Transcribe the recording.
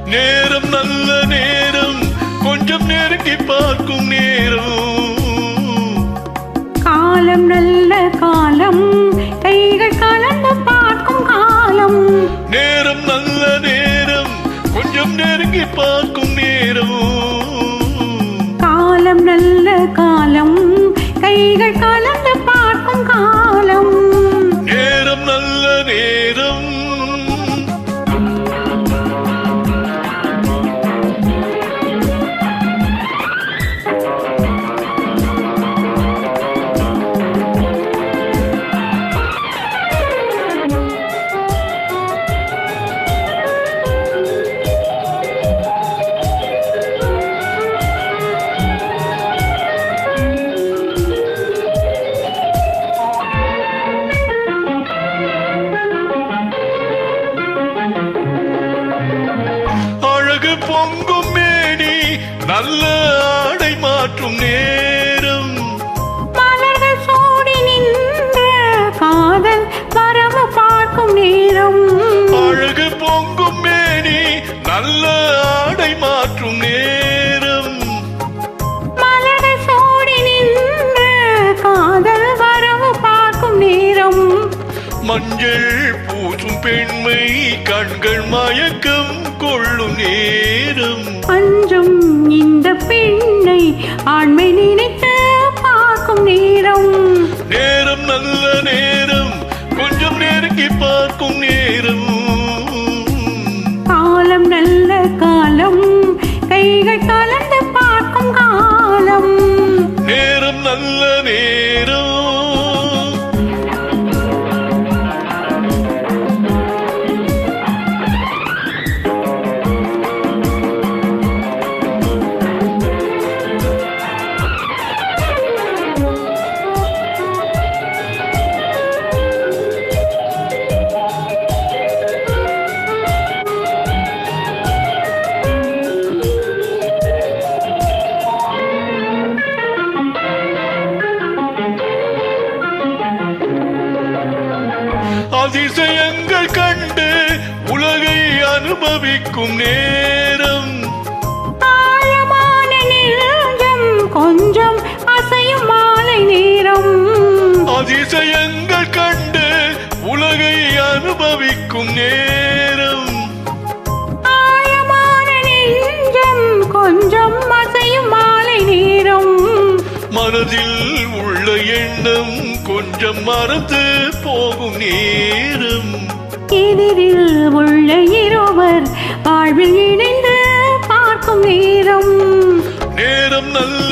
நேரம் நல்ல நேரம், கொஞ்சம் நெருங்கி பார்க்கும் நேரம். காலம் நல்ல காலம், கைகள் கலந்து பார்க்கும் காலம். நேரம் நல்ல நேரம், கொஞ்சம் நெருங்கி பார்க்கும் நேரம். காலம் நல்ல காலம், கைகள் கலந்து பார்க்கும் காலம். நேரம் நல்ல நேரம். பொங்கும் மேனி நல்ல ஆடை மாற்றும் நேரம். மலர்கள் சூடி நின்ற காதல் வரவு பார்க்கும் நேரம். அழகு பொங்கும் மேனி நல்ல ஆடை மாற்றும் நேரம். மலர்கள் சூடி நின்ற காதல் வரவு பார்க்கும் நேரம். மஞ்சள் பூசும் பெண்மை கண்கள் மயக்கம் கொள்ளும் நேரம். அஞ்சும் இந்த பெண்ணை ஆண்மை நினைத்து பார்க்கும் நேரம். நேரம் நல்ல நேரம், கொஞ்சம் நெருங்கி பார்க்கும் நேரம். காலம் நல்ல காலம், கைகள் கலந்து பார்க்கும் காலம். நேரம் நல்ல நேரம். அதிசயங்கள் கண்டு உலகை அனுபவிக்கும் நேரம். ஆழமான நெஞ்சம் கொஞ்சம் அசையும் மாலை நேரம். அதிசயங்கள் கண்டு உலகை அனுபவிக்கும் நேரம். ஆழமான நெஞ்சம் கொஞ்சம் அசையும் மாலை நேரம். மனதில் உள்ள எண்ணம் கொஞ்சம் மறந்து போகும் நேரம். எதிரில் உள்ள இருவர் வாழ்வில் இணைந்து பார்க்கும் நேரம். நேரம் நல்ல